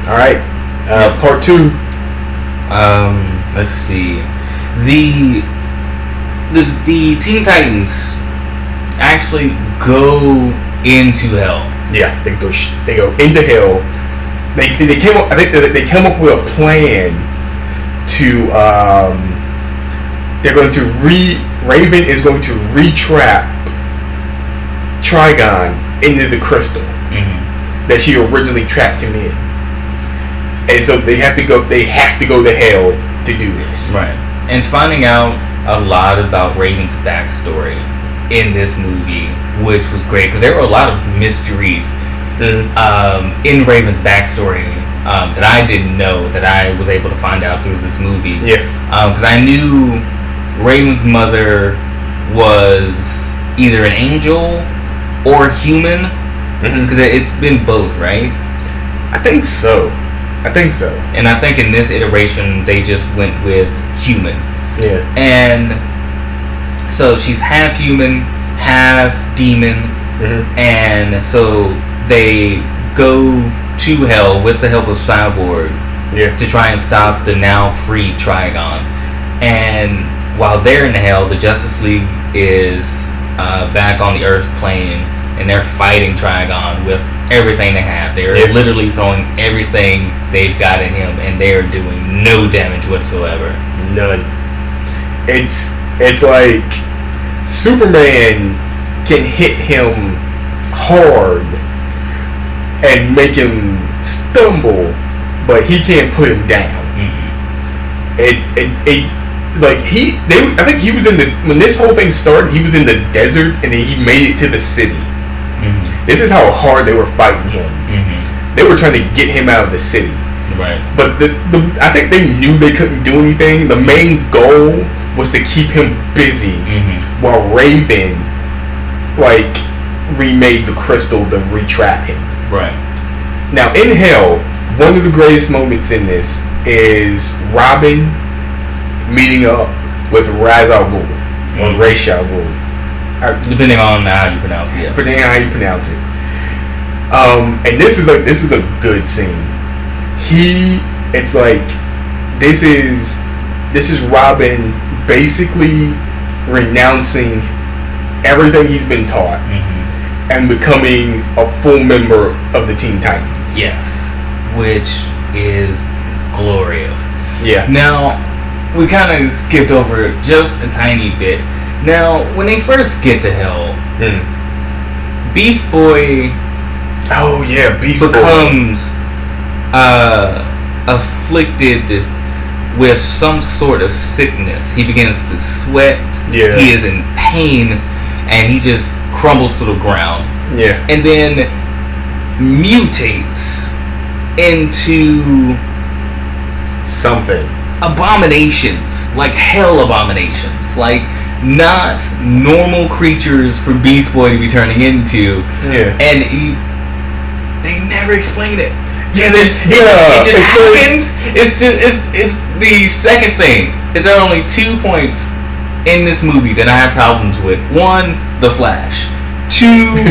All right. Part 2. Let's see. The Teen Titans actually go into hell. Yeah, they go into hell. They came up. I think they came up with a plan to. They're going to Raven is going to retrap Trigon into the crystal that she originally trapped him in, and so they have to go. They have to go to hell to do this. Right. And finding out a lot about Raven's backstory in this movie, which was great because there were a lot of mysteries in Raven's backstory that I didn't know that I was able to find out through this movie. Yeah. Because I knew Raven's mother was either an angel or human. Because it's been both, right? I think so. And I think in this iteration they just went with human. Yeah. And so she's half human, half demon, and so they go to hell with the help of Cyborg to try and stop the now free Trigon. And while they're in hell, the Justice League is back on the Earth plane, and they're fighting Trigon with everything they have. They're literally throwing everything they've got in him, and they are doing no damage whatsoever. None. It's like Superman can hit him hard and make him stumble, but he can't put him down. I think he was in the when this whole thing started. He was in the desert, and then he made it to the city. This is how hard they were fighting him. They were trying to get him out of the city. Right. But I think they knew they couldn't do anything. The main goal was to keep him busy while Raven remade the crystal to retrap him. Right. Now in hell, one of the greatest moments in this is Robin meeting up with Ra's al Ghul or Ra's al Ghul. Depending on how you pronounce it. Depending on how you pronounce it. And this is a good scene. This is Robin basically renouncing everything he's been taught and becoming a full member of the Teen Titans. Yes, which is glorious. Yeah. Now, we kind of skipped over just a tiny bit. Now, when they first get to hell, Beast Boy becomes afflicted with some sort of sickness. He begins to sweat. Yeah. He is in pain, and he just crumbles to the ground. Yeah. And then mutates into something. Abominations, like hell abominations, like not normal creatures for Beast Boy to be turning into. Yeah. And they never explain it. Yeah, it just happens. It's the second thing. There are only 2 points in this movie that I have problems with. 1, the Flash. 2,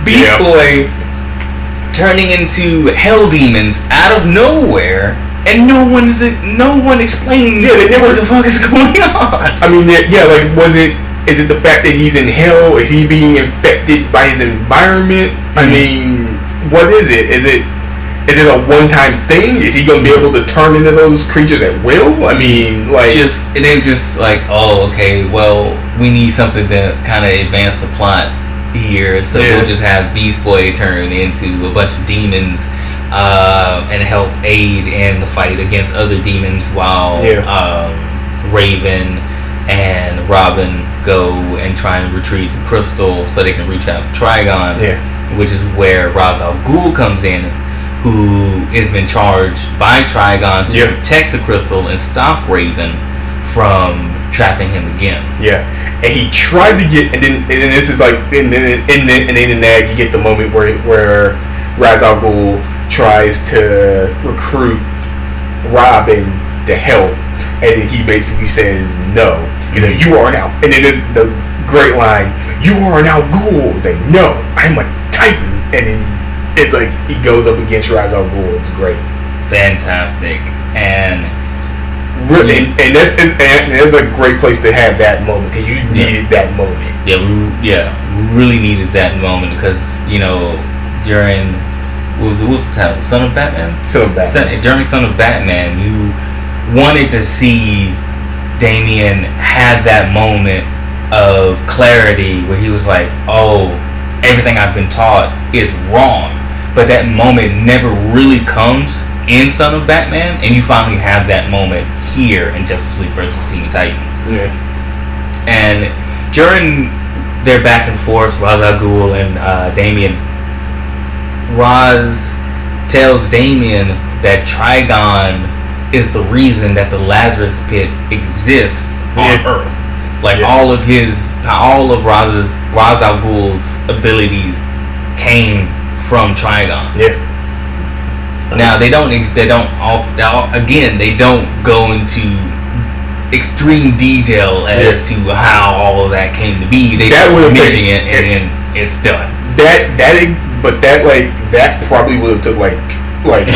Beast Boy turning into hell demons out of nowhere, and no one explains what the fuck is going on. I mean, is it the fact that he's in hell? Is he being infected by his environment? I mean, what is it? Is it a one-time thing? Is he going to be able to turn into those creatures at will? I mean, they're just like, oh, okay, well, we need something to kind of advance the plot here, so we'll just have Beast Boy turn into a bunch of demons and help aid in the fight against other demons while Raven and Robin go and try and retrieve the crystal so they can reach out to Trigon, which is where Ra's al Ghul comes in, who has been charged by Trigon to protect the crystal and stop Raven from trapping him again. Yeah, and he tried to get, and then this is like, and then in that you get the moment where Ra's al Ghul tries to recruit Robin to help, and he basically says no. He's like, "You are now," and then the great line, "You are now Ghul." He's like, "No, I'm a Titan," and then it's like he goes up against Ra's al Ghul. It's great. fantastic. And really, and that's a great place to have that moment because you needed that moment. Really needed that moment because during what was the title? Son of Batman. During Son of Batman, you wanted to see Damian have that moment of clarity where he was like, "Oh, everything I've been taught is wrong," but that moment never really comes in Son of Batman, and you finally have that moment here in Justice League vs. Teen Titans. Yeah. And during their back and forth, Ra's al Ghul and Damian, Ra's tells Damian that Trigon is the reason that the Lazarus Pit exists on Earth. Like all of Ra's al Ghul's abilities came from Trigon. Yeah. Now they don't go into extreme detail as to how all of that came to be. They just mention it and then it's done. That probably would have took like forever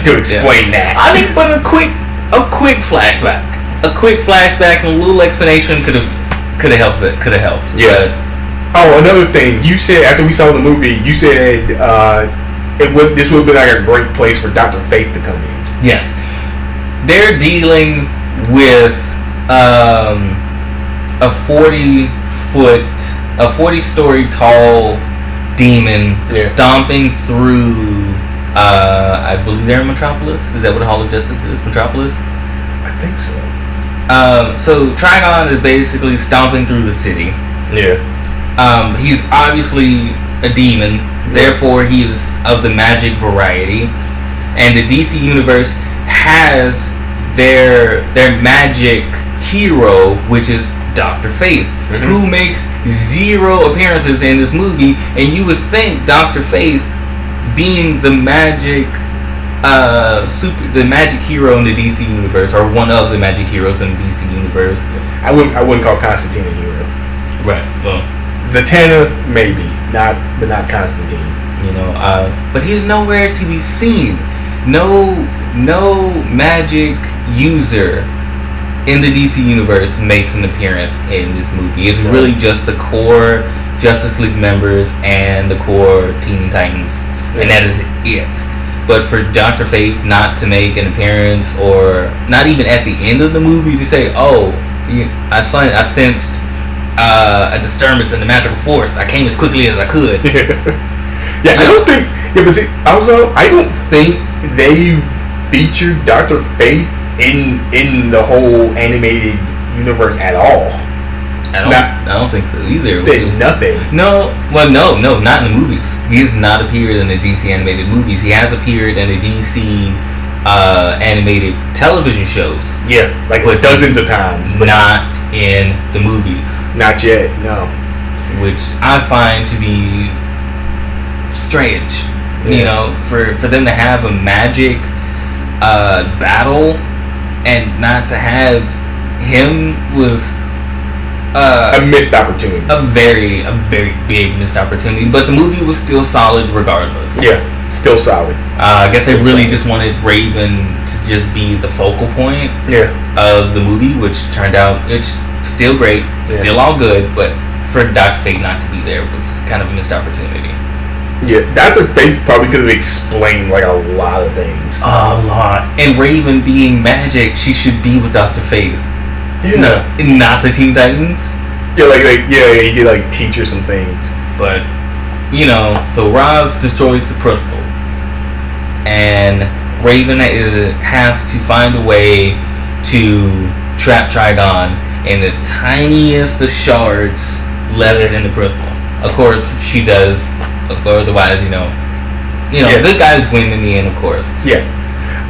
to explain that. I mean, but a quick flashback, and a little explanation could have helped. Yeah. Oh, another thing you said after we saw the movie, you said this would have been like a great place for Dr. Fate to come in. Yes, they're dealing with a 40-story tall demon stomping through. I believe they're in Metropolis. Is that what the Hall of Justice is? Metropolis? I think so. So Trigon is basically stomping through the city. Yeah. He's obviously a demon, therefore he is of the magic variety, and the DC universe has their magic hero, which is Dr. Fate, who makes 0 appearances in this movie, and you would think Dr. Fate, being the magic hero in the DC universe, or one of the magic heroes in the DC universe. I wouldn't call Constantine a hero. Right. Well, Zatanna maybe, but not Constantine. But he's nowhere to be seen. No magic user in the DC universe makes an appearance in this movie. It's really just the core Justice League members and the core Teen Titans, and that is it. But for Dr. Fate not to make an appearance, or not even at the end of the movie to say, "Oh, I sensed a disturbance in the magical force. I came as quickly as I could." Yeah, I don't think. Yeah, but see, also I don't think they featured Dr. Fate in the whole animated universe at all. I don't think so either. Nothing. No, not in the movies. He has not appeared in the DC animated movies. He has appeared in the DC animated television shows. Yeah, like dozens of times. But not in the movies. Not yet, no. Which I find to be strange. For them to have a magic battle and not to have him was a missed opportunity. A very big missed opportunity. But the movie was still solid regardless. Yeah, still solid. I guess they really just wanted Raven to just be the focal point of the movie, which turned out it's still great, still all good, but for Dr. Fate not to be there was kind of a missed opportunity. Yeah, Dr. Fate probably could have explained like a lot of things. A lot. And Raven being magic, she should be with Dr. Fate. Yeah. No, not the Teen Titans. Yeah, you could like teach her some things. But so Ra's destroys the crystal, and Raven has to find a way to trap Trigon in the tiniest of shards left in the crystal. Of course, she does. Otherwise, good guys win in the end, of course. Yeah.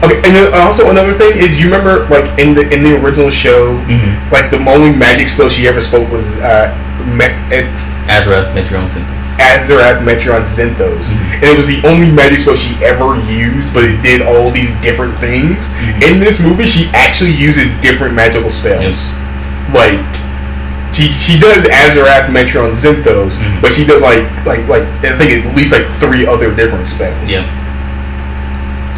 Okay, and then also another thing is, you remember, like in the original show, like the only magic spell she ever spoke was Azarath Metron Zenthos. Azarath Metron Zenthos, and it was the only magic spell she ever used, but it did all these different things. In this movie, she actually uses different magical spells. Like she does Azarath Metron Zenthos, but she does like I think at least like 3 other different spells. Yeah.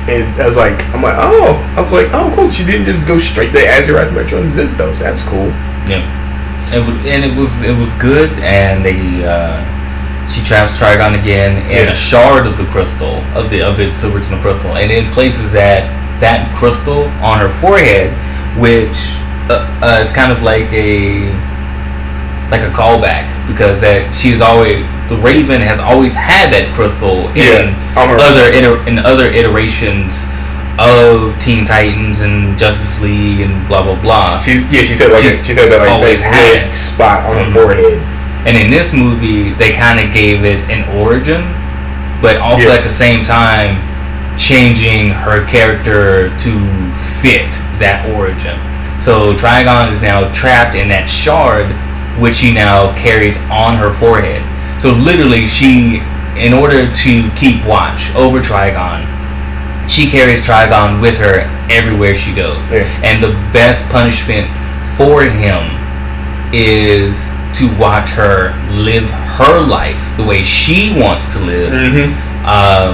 And I was like, oh, cool. She didn't just go straight to Azeroth, Metro, and Zinthos. That's cool. Yeah, it was good. And she traps Trigon again, and a shard of the crystal of its original crystal, and it places that crystal on her forehead, which is kind of like a callback, because the Raven has always had that crystal in other iterations of Teen Titans and Justice League and blah blah blah. She said that always had red spot on her forehead. And in this movie, they kind of gave it an origin, but also at the same time changing her character to fit that origin. So Trigon is now trapped in that shard, which she now carries on her forehead. So literally, in order to keep watch over Trigon, she carries Trigon with her everywhere she goes. Yeah. And the best punishment for him is to watch her live her life the way she wants to live.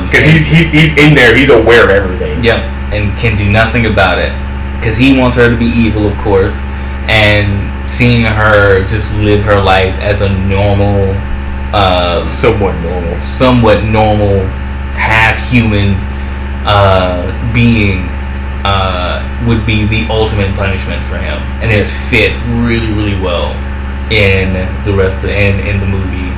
Because he's in there, he's aware of everything. Yep, and can do nothing about it. Because he wants her to be evil, of course, and seeing her just live her life as a normal, somewhat normal, half-human being would be the ultimate punishment for him, and it fit really, really well in the movie.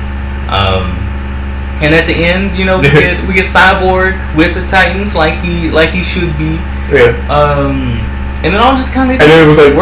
And at the end, we get Cyborg with the Titans like he should be. Yeah. And it all just kind of. And then it was like,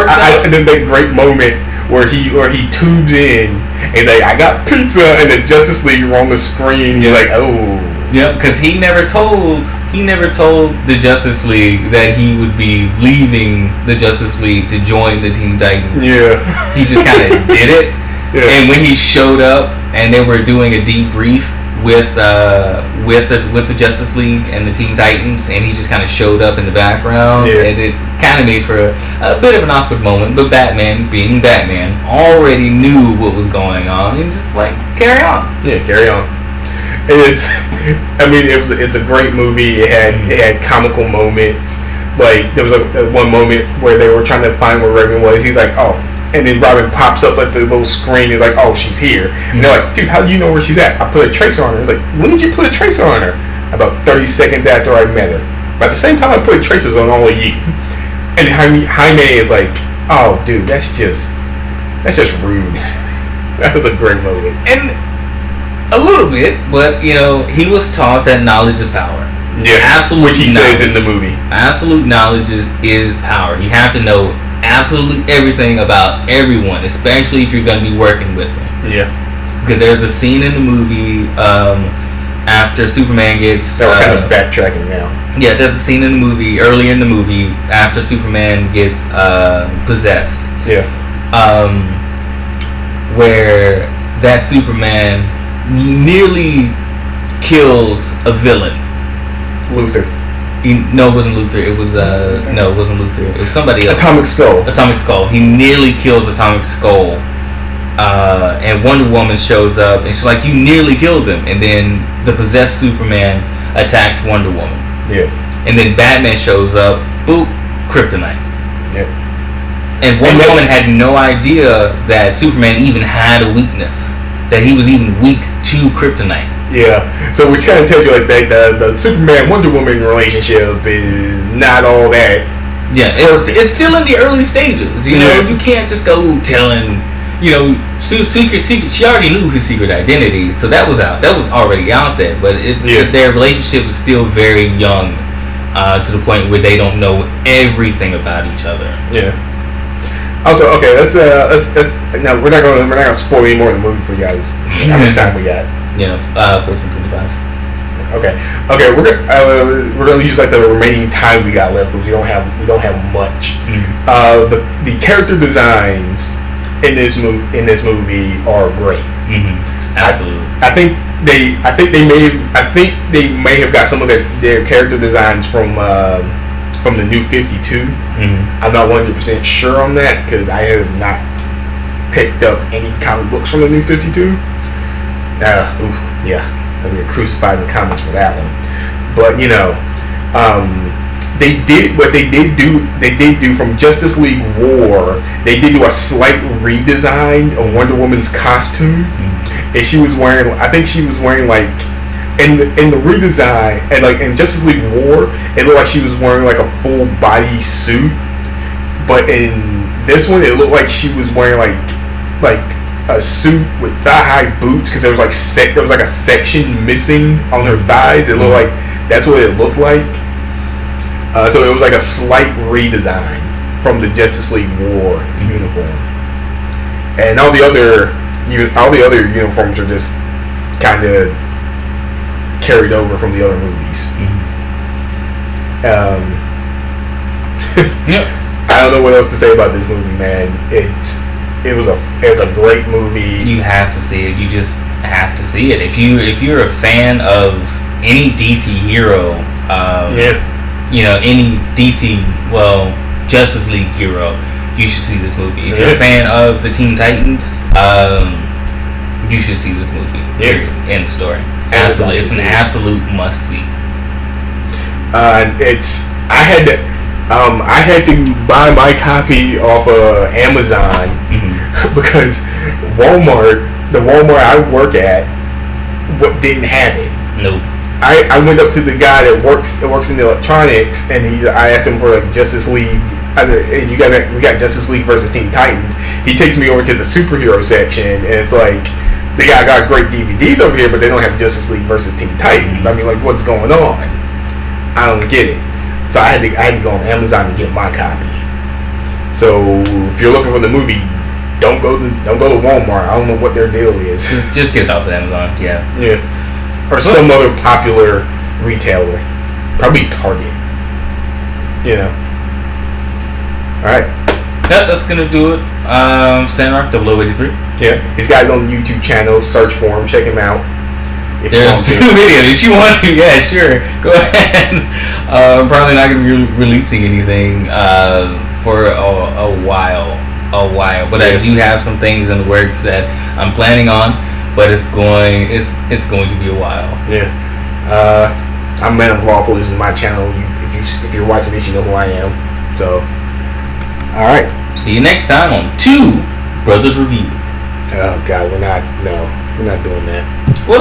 and then that great moment where he tubes in and he's like, I got pizza, and the Justice League are on the screen. You're like, oh. Yeah, because he never told the Justice League that he would be leaving the Justice League to join the Teen Titans. Yeah. He just kind of did it. Yeah. And when he showed up and they were doing a debrief with the Justice League and the Teen Titans, and he just kind of showed up in the background, and it kind of made for a bit of an awkward moment. But Batman, being Batman, already knew what was going on, and just like, carry on. Yeah, carry on. And it's a great movie. It had comical moments. Like there was one moment where they were trying to find where Raven was. He's like, oh. And then Robin pops up at the little screen. He's like, oh, she's here. And they're like, dude, how do you know where she's at? I put a tracer on her. He's like, when did you put a tracer on her? About 30 seconds after I met her. But at the same time, I put tracers on all of you. And Jaime is like, oh, dude, that's just rude. That was a great moment. And a little bit, but, he was taught that knowledge is power. Yeah, absolute which he says in the movie. Absolute knowledge is power. You have to know absolutely everything about everyone, especially if you're going to be working with them. Yeah. Because there's a scene in the movie after Superman gets... We're kind of backtracking now. Yeah, there's a scene in the movie, earlier in the movie, after Superman gets possessed. Yeah. Where that Superman nearly kills a villain. Luther. No, it wasn't Luther. It wasn't Luther. It was somebody else. Atomic Skull. He nearly kills Atomic Skull. And Wonder Woman shows up, and she's like, you nearly killed him. And then the possessed Superman attacks Wonder Woman. Yeah. And then Batman shows up, boop, kryptonite. Yeah. And Wonder Woman had no idea that Superman even had a weakness. That he was even weak to kryptonite. Yeah, so which kind of tells you like that the Superman Wonder Woman relationship is not all that. Yeah, it's still in the early stages. You can't just go telling. Secret. She already knew his secret identity, so that was already out there. But their relationship is still very young, to the point where they don't know everything about each other. Yeah. Also, okay, let's no, we're not gonna spoil any more of the movie for you guys. How much time we got? 14:25. Okay, we're gonna use like the remaining time we got left because we don't have much. Mm-hmm. The character designs in this movie are great. Mm-hmm. Absolutely. I think they may have got some of their character designs from the New 52. Mm-hmm. I'm not 100% sure on that because I have not picked up any comic books from the New 52. I'll get crucified in the comments for that one. But They did what they did do. They did do from Justice League War. They did do a slight redesign of Wonder Woman's costume, and she was wearing. I think she was wearing like in the redesign and like in Justice League War, it looked like she was wearing like a full body suit, but in this one, it looked like she was wearing like a suit with thigh-high boots because there was like a section missing on her thighs. It looked like that's what it looked like. So it was like a slight redesign from the Justice League War uniform, and all the other uniforms are just kind of carried over from the other movies. I don't know what else to say about this movie, man. It's a great movie. You have to see it. You just have to see it. If you're a fan of any DC hero, you know, any DC, Justice League hero, you should see this movie. If you're a fan of the Teen Titans, you should see this movie. Period. End of story. Absolutely, it's an absolute must see. I had to buy my copy off of Amazon because Walmart, the Walmart I work at, didn't have it. Nope. I went up to the guy that works in electronics, and I asked him for like Justice League. We got Justice League versus Teen Titans. He takes me over to the superhero section, and it's like they got great DVDs over here, but they don't have Justice League versus Teen Titans. I mean, like, what's going on? I don't get it. So I had to go on Amazon and get my copy. So if you're looking for the movie, don't go to Walmart. I don't know what their deal is. Just get it off of Amazon. Yeah. Or some other popular retailer, probably Target. You know. All right. That's gonna do it. Sandrock 0083. Yeah. These guys on the YouTube channel. Search for him. Check him out. There's two videos. If you want to, yeah, sure. Go ahead. Probably not gonna be releasing anything for a while. But I do have some things in the works that I'm planning on. But it's going to be a while. Yeah. I'm Man of Lawful. This is my channel. If you're watching this, you know who I am. So, all right. See you next time on Two Brothers Review. Oh God, we're not doing that. Well,